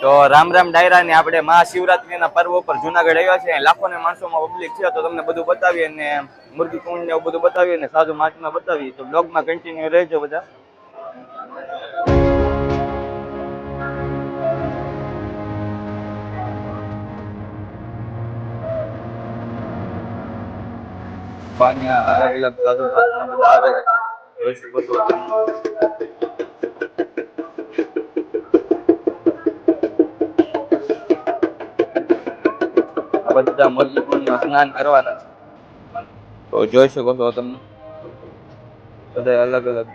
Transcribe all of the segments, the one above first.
તો રામ રામ ડાયરા ને આપણે મહાશિવરાત્રીના પર્વ ઉપર જુનાગઢ આવ્યા છે. લાખોને માણસોમાં પબ્લિક છે, તો તમને બધું બતાવીએ ને મુર્ગી કુંડ ને એવું બધું બતાવીએ ને સાધુ મહાત્મા બતાવીએ. તો બ્લોગમાં કન્ટિન્યુ રહેજો બધા. અલગ અલગ સાધુ મહાત્મા બધા આવે બધા મુર્ગી કુંડમાં સ્નાન કરવાના. તો જોઈ શકો છો તમે બધા અલગ અલગ.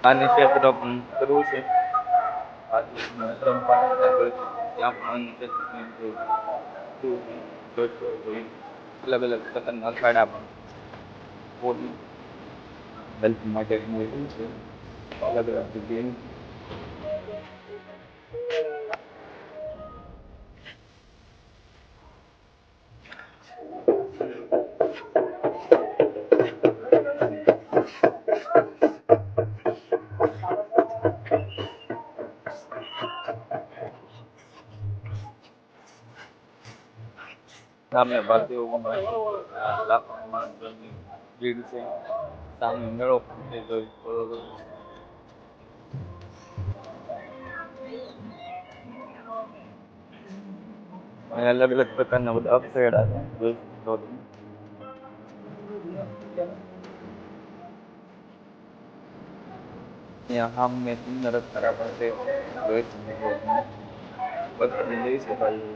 આની ક્ષેત્ર કરવું છે અલગ અલગ પ્રકારના અખાડા માટે અલગ અલગ જગ્યાએ સામે ભારતીય ભીડ છે. સામે મેળો પણ છે. અલગ અલગ પ્રકારના બધા અપસેડા છે. यहाँ हम सुंदर खरा પડશે લઈ શકાય.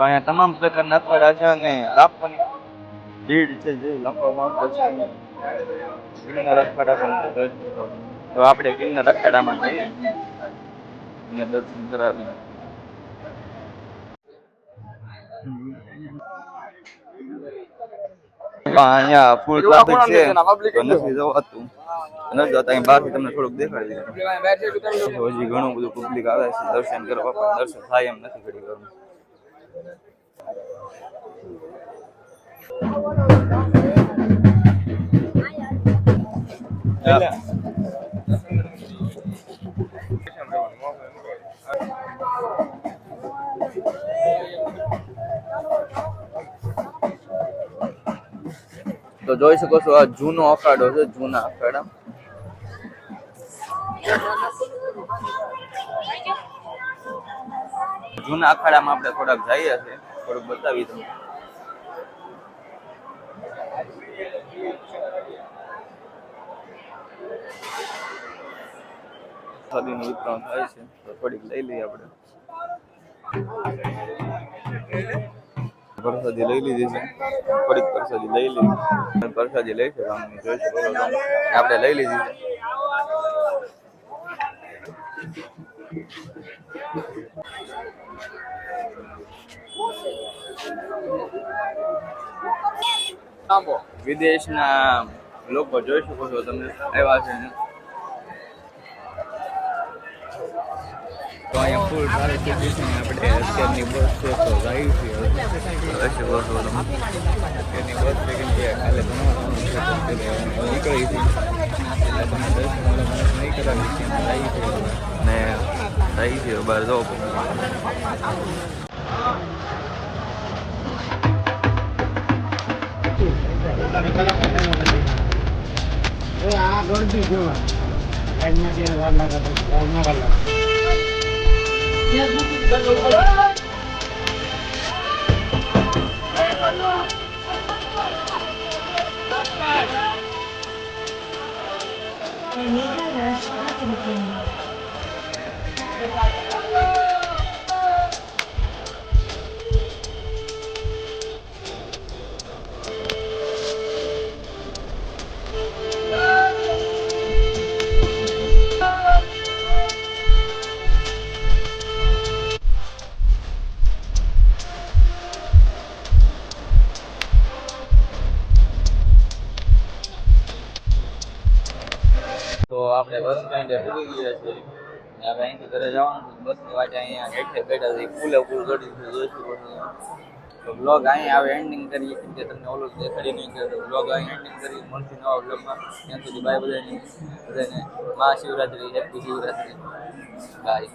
અહીંયા તમામ પ્રકારના અખાડા છે અને લાખોની ભીડ છે. જે લખવામાં ગિરનાર અખાડા પણ તો આપણે ગિરનાર અખાડામાં જઈએ અને દર્શન કરાવીએ. અહીંયા ફૂલ ટ્રાફિક છે, નથી જવાતું. બહારથી તમને થોડુંક દેખાડી દીધું. હજી ઘણું બધું પબ્લિક આવે છે દર્શન કરવા, પણ દર્શન થાય એમ નથી ઘડી ઘરમાં. તો જોઈ શકો છો આ જૂનો અખાડો છે. જૂના અખાડા જૂના અખાડામાં આપણે થોડાક જઈએ છીએ, થોડુંક બતાવી દઉં. સદીનું વિતરણ થાય છે, તો થોડીક લઈ લઈએ આપણે. પ્રસાદી લઈ લીધી છે, થોડીક પ્રસાદી લઈ લીધી. પ્રસાદી લઈ છે આપણે લઈ લીધી છે. વિદેશના લોકો જોઈ શકો છો તમે આવ્યા છે. તો અહીંયા ફૂલ ટ્રાફિક છે. આપણે અત્યારની બસ છે તો જાય છે. અત્યારની બસ છે કેમ કે કાલે ભણવાનું નીકળી હતી એટલે તમે દર્શન નહીં કરાવી છે ને જાય છે બહાર જવો પડે. આ ગણતી જોવા તો આપણે બસ સ્ટેન્ડે પૂરી ગયા છીએ ને હવે અહીંથી ઘરે જવાનું બસની વાટે અહીંયા હેઠે બેઠા છીએ ફૂલે ફૂલ ગળી જોઈશું તો બ્લોગ અહીંયા હવે એન્ડિંગ કરીએ કેમ કે તમને ઓલું દેખાડી નહીં કે બ્લોગ અહીંયા એન્ડિંગ કરી મળતી નવા બ્લોગમાં ત્યાં સુધી બાય બધાને મહાશિવરાત્રી હેપી શિવરાત્રી બાય